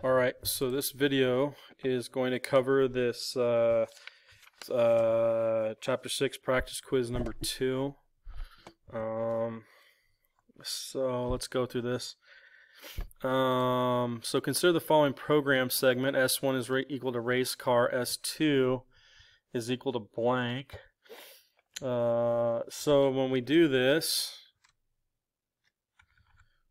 Alright, so this video is going to cover this Chapter 6 practice quiz number 2. So let's go through this. So consider the following program segment. S1 is equal to race car, S2 is equal to blank. So when we do this,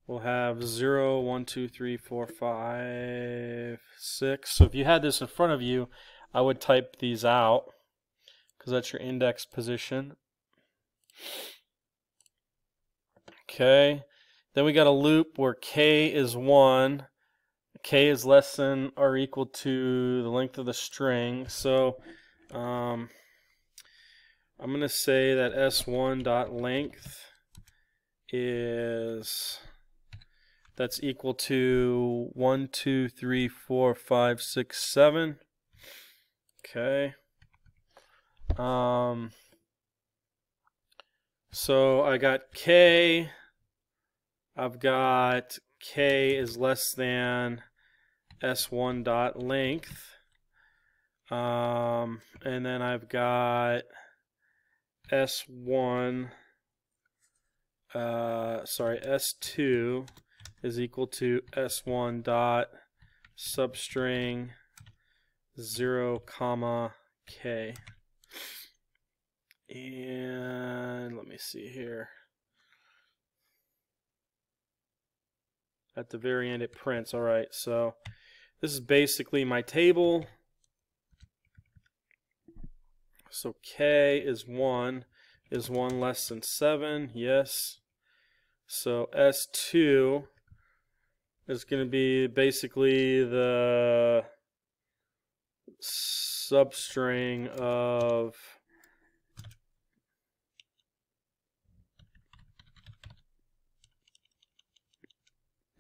we'll have 0, 1, 2, 3, 4, 5, 6. So if you had this in front of you, I would type these out because that's your index position. Okay. Then we got a loop where k is 1. K is less than or equal to the length of the string. So I'm going to say that S1.length is that's equal to 1, 2, 3, 4, 5, 6, 7. Okay. So I got K. I've got K is less than S1.length. And then I've got S2 is equal to S1 dot substring 0, K. And let me see here. At the very end it prints. Alright, so this is basically my table. So K is 1. Is 1 less than 7? Yes. So S2 is going to be basically the substring of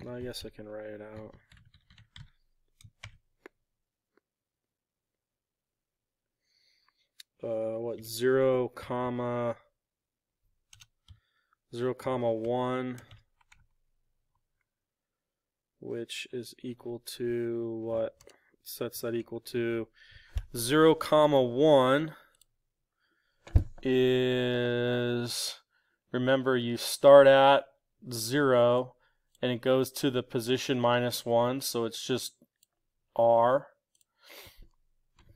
I guess I can write it out. What 0, 1, which is equal to what? Sets that equal to 0, 1 is, remember, you start at 0 and it goes to the position -1, so it's just R.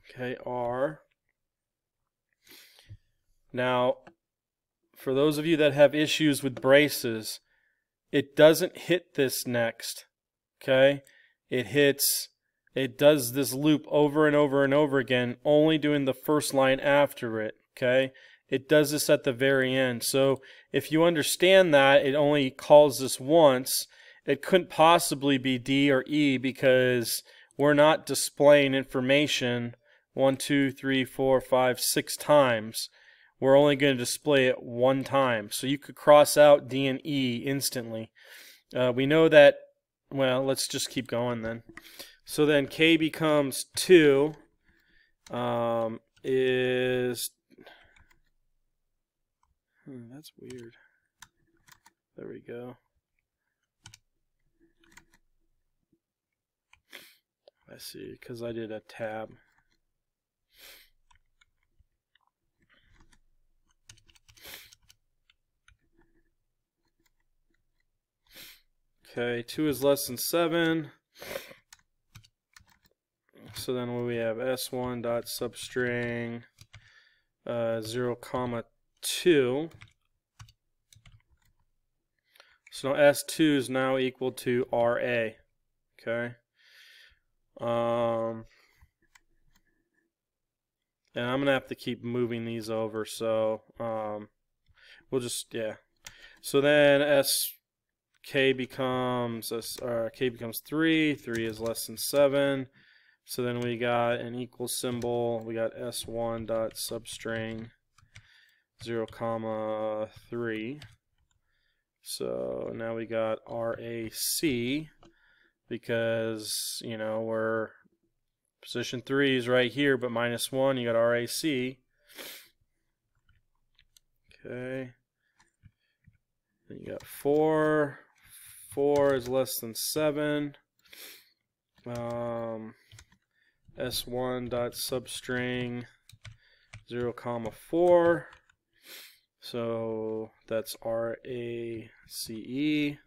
Okay, R. Now, for those of you that have issues with braces, it doesn't hit this next. Okay? It does this loop over and over and over again, only doing the first line after it. Okay? It does this at the very end. So if you understand that it only calls this once, it couldn't possibly be D or E because we're not displaying information 1, 2, 3, 4, 5, 6 times. We're only going to display it one time. So you could cross out D and E instantly. We know that, well, let's just keep going then. So then K becomes 2 that's weird. There we go. I see, because I did a tab. Okay, 2 is less than 7. So then we have S1 dot substring 0, 2. So now S2 is now equal to RA. Okay. And I'm gonna have to keep moving these over, so we'll just, yeah. So then K becomes 3. 3 is less than 7. So then we got an equal symbol. We got S1 dot substring 0, 3. So now we got RAC because, you know, we're position 3 is right here, but -1, you got RAC. Okay. Then you got 4. 4 is less than 7. S1.substring 0, 4. So that's RACE.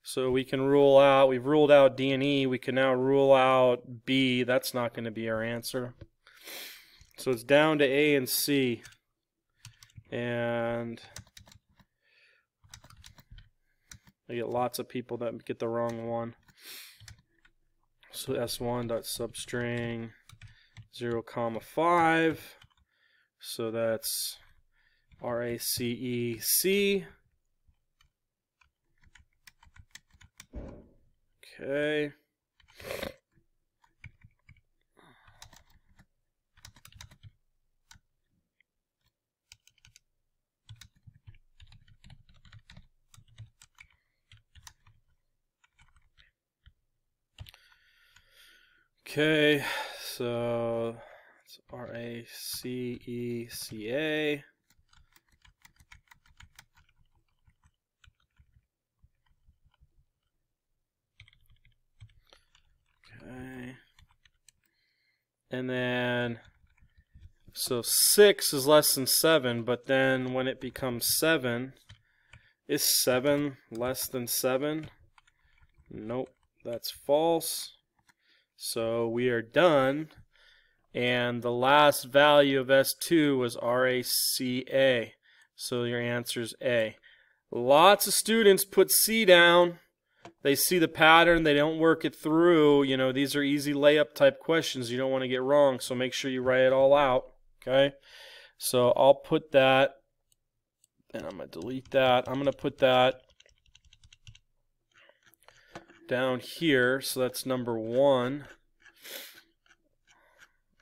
So we can rule out, we've ruled out D and E, we can now rule out B. That's not going to be our answer. So it's down to A and C. And I get lots of people that get the wrong one. So S1.substring 0, 5. So that's RACEC. Okay. Okay, so it's RACECA. Okay. And then, so 6 is less than 7, but then when it becomes 7, is 7 less than 7? Nope, that's false. So we are done. And the last value of S2 was RACA. So your answer is A. Lots of students put C down. They see the pattern, they don't work it through. You know, these are easy layup type questions you don't want to get wrong, so make sure you write it all out. Okay? So I'll put that, and I'm going to delete that. I'm going to put that down here, so that's number 1.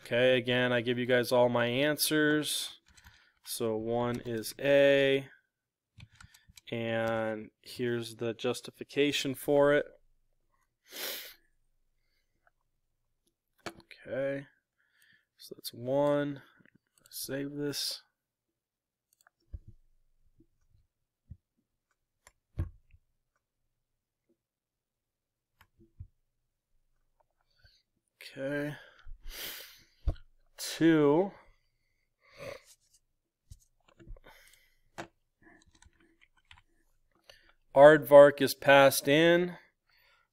Okay, again, I give you guys all my answers. So 1 is A, and here's the justification for it. Okay, so that's 1. Save this. Okay. 2. Aardvark is passed in.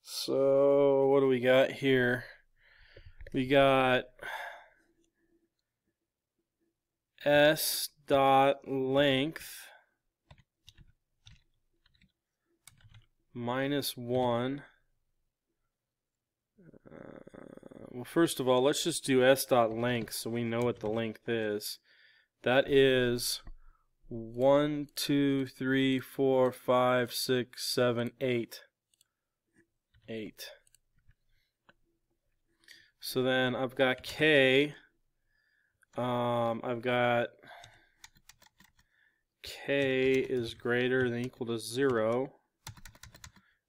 So what do we got here? We got S dot length minus 1. Well, first of all, let's just do S dot length so we know what the length is. That is 1, 2, 3, 4, 5, 6, 7, 8. 8. So then I've got K. I've got K is greater than equal to 0.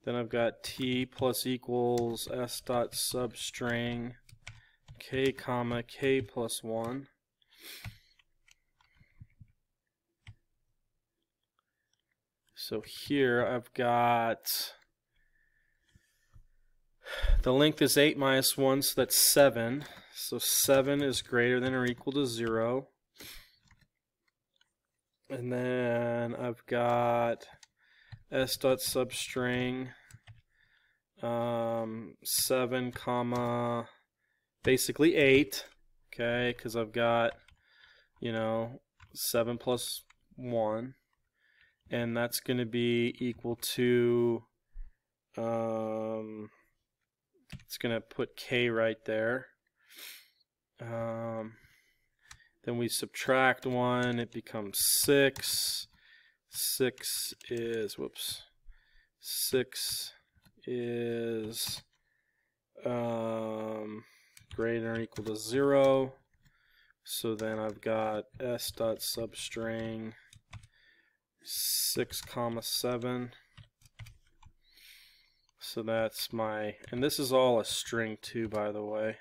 Then I've got T plus equals S dot substring K comma K plus 1. So here I've got the length is 8 minus 1, so that's 7. So 7 is greater than or equal to 0. And then I've got S dot substring 7 comma basically 8, okay, because I've got, you know, 7 plus 1, and that's going to be equal to it's going to put K right there. Then we subtract 1, it becomes 6. 6 is, whoops, 6 is greater or equal to 0. So then I've got S dot substring 6 comma 7. So that's my, and this is all a string too, by the way.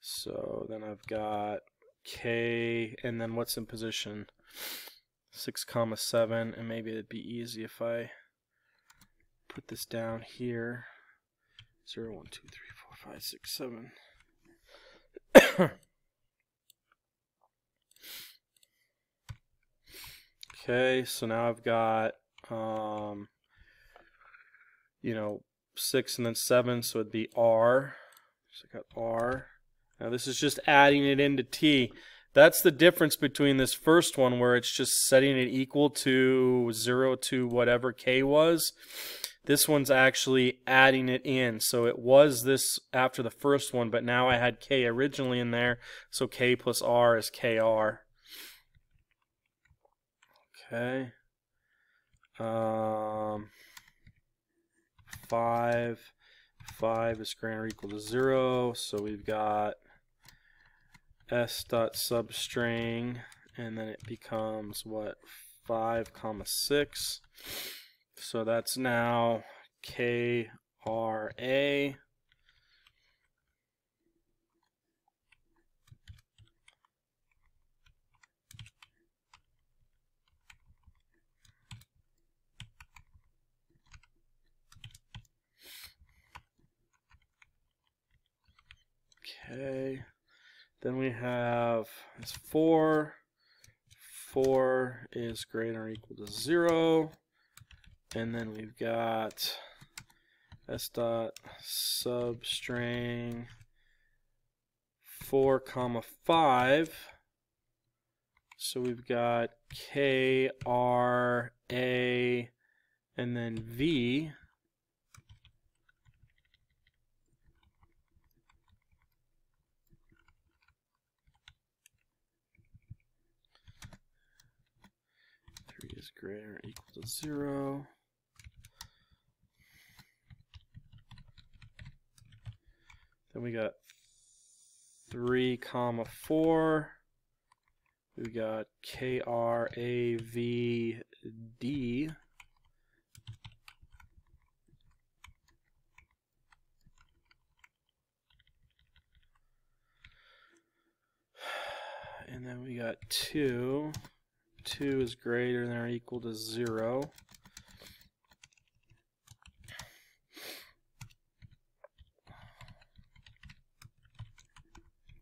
So then I've got K, and then what's in position? 6 comma 7, and maybe it'd be easy if I put this down here. 0, 1, 2, 3, 4, 5, 6, 7. Okay, so now I've got, 6 and then 7, so it'd be R. So I got R. Now this is just adding it into T. That's the difference between this first one where it's just setting it equal to 0 to whatever K was. This one's actually adding it in. So it was this after the first one, but now I had K originally in there, so K plus R is KR. Okay. 5 is greater or equal to 0, so we've got s dot substring, and then it becomes what, 5 comma 6. So that's now KRA. Okay, then we have this 4. 4 is greater or equal to 0. And then we've got s dot substring 4 comma 5. So we've got K, R, A, and then V. Is greater or equal to 0. Then we got 3 comma 4. We got KRAVD. And then we got 2. 2 is greater than or equal to 0.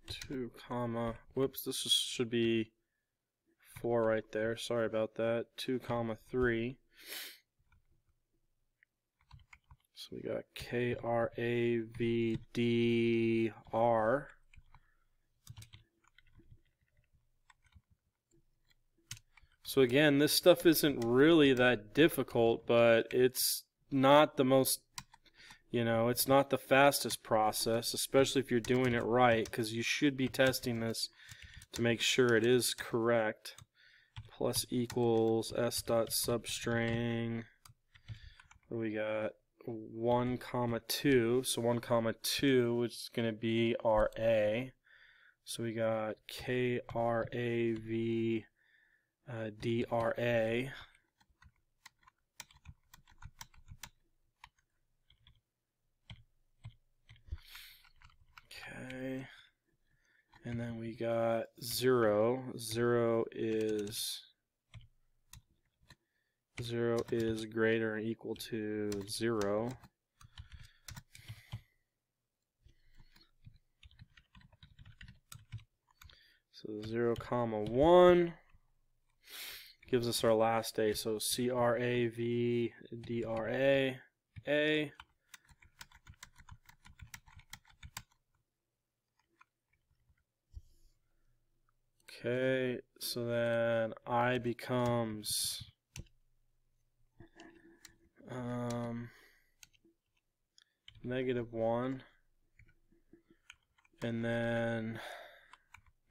2 comma, whoops, this should be 4 right there. Sorry about that. 2 comma 3. So we got KRAVDR. So again, this stuff isn't really that difficult, but it's not the most, it's not the fastest process, especially if you're doing it right, because you should be testing this to make sure it is correct. Plus equals s dot substring. What do we got? 1 comma 2. So 1 comma 2, which is going to be RA. So we got KRAV. DRA. Okay, and then we got 0. 0 is greater or equal to 0. So 0 comma 1 gives us our last A, so CRAVDRA, A. Okay, so then I becomes -1, and then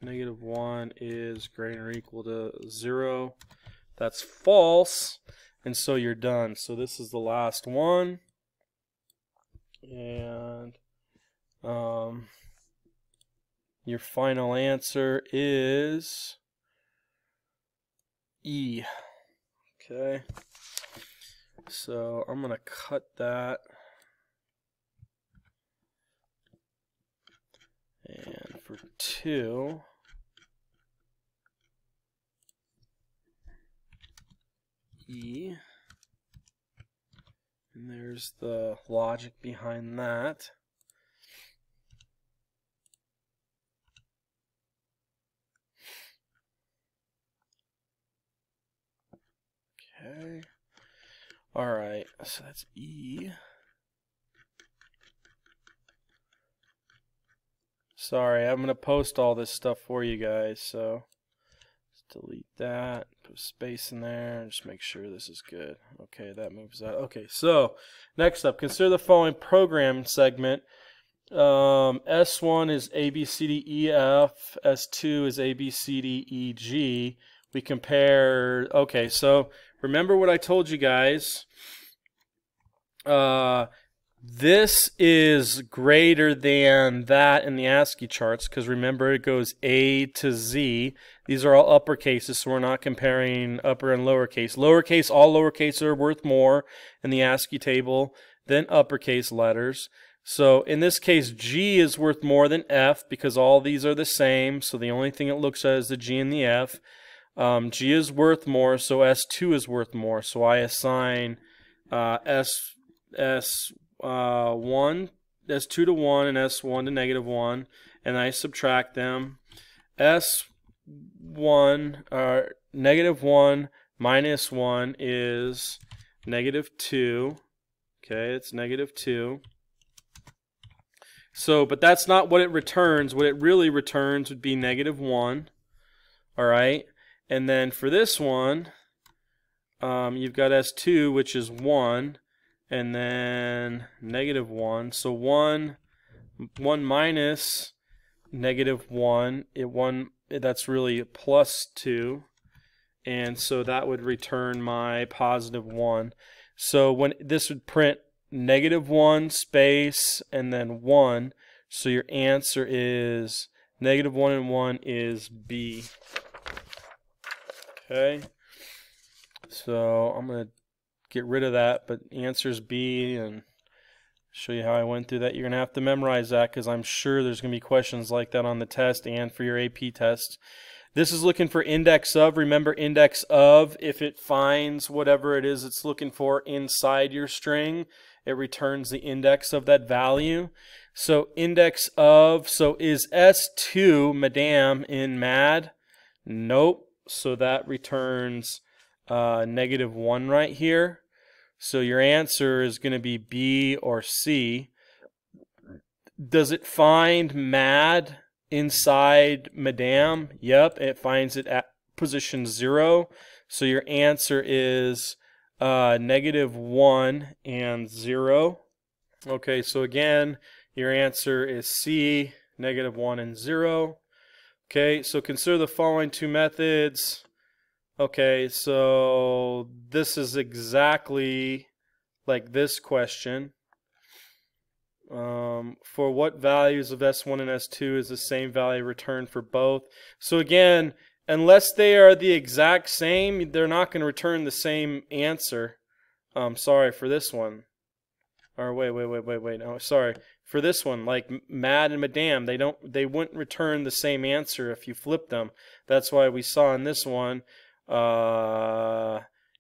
-1 is greater or equal to 0. That's false, and so you're done. So this is the last one, and your final answer is E. Okay, so I'm gonna cut that, and for 2, E, And there's the logic behind that. Okay. All right, so that's E. Sorry, I'm going to post all this stuff for you guys, so let's delete that, put a space in there, and just make sure this is good. Okay, that moves out. Okay, so next up, consider the following program segment. S1 is A, B, C, D, E, F. S2 is A, B, C, D, E, G. We compare, okay, so remember what I told you guys. This is greater than that in the ASCII charts because remember it goes A to Z. These are all uppercases, so we're not comparing upper and lowercase. Lowercase, all lowercase are worth more in the ASCII table than uppercase letters. So in this case, G is worth more than F because all these are the same. So the only thing it looks at is the G and the F. G is worth more, so S2 is worth more. So I assign S1, S2 to 1 and S1 to -1, and I subtract them. S1, -1 minus 1 is -2. Okay, it's -2. So, but that's not what it returns. What it really returns would be -1. All right, and then for this one, you've got S2, which is 1. And then -1. So 1 minus -1, that's really +2. And so that would return my +1. So when this would print -1 space and then 1. So your answer is -1 and 1 is B. Okay. So I'm going to get rid of that, but the answer is B, and show you how I went through that. You're going to have to memorize that because I'm sure there's going to be questions like that on the test and for your AP test. This is looking for index of. Remember, index of, if it finds whatever it is it's looking for inside your string, it returns the index of that value. So index of, so is S2 Madame in mad? Nope. So that returns -1 right here. So your answer is going to be B or C. Does it find mad inside Madame? Yep, it finds it at position 0. So your answer is -1 and 0. Okay, so again, your answer is C, -1 and 0. Okay, so consider the following two methods. Okay, so this is exactly like this question. For what values of S1 and S2 is the same value returned for both? So again, unless they are the exact same, they're not going to return the same answer. Sorry, for this one. Or wait. No, sorry. For this one, like Mad and Madame, they wouldn't return the same answer if you flip them. That's why we saw in this one,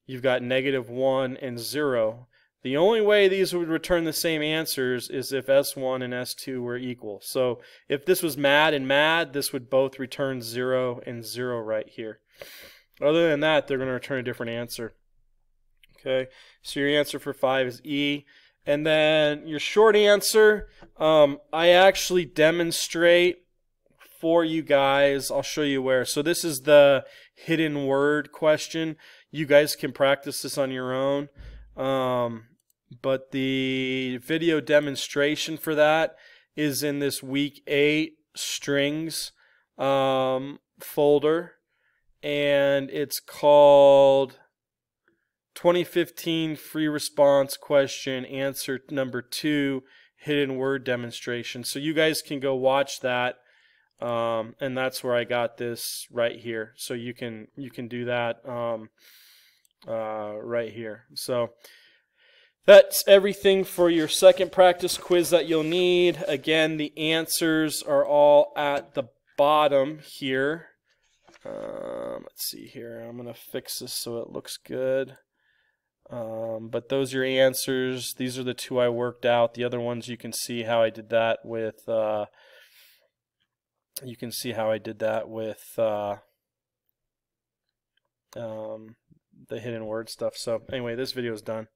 you've got -1 and 0. The only way these would return the same answers is if S1 and S2 were equal. So if this was Mad and Mad, this would both return 0 and 0 right here. Other than that, they're going to return a different answer. Okay, so your answer for 5 is E. And then your short answer, I actually demonstrate for you guys. I'll show you where. So this is the hidden word question. You guys can practice this on your own. But the video demonstration for that is in this week 8 strings folder. And it's called 2015 free response question answer number 2 hidden word demonstration. So you guys can go watch that, and that's where I got this right here. So you can do that right here. So that's everything for your second practice quiz that you'll need. Again, the answers are all at the bottom here. Let's see here. I'm gonna fix this so it looks good. But those are your answers. These are the two I worked out. The other ones you can see how I did that with the hidden word stuff. So anyway, this video is done.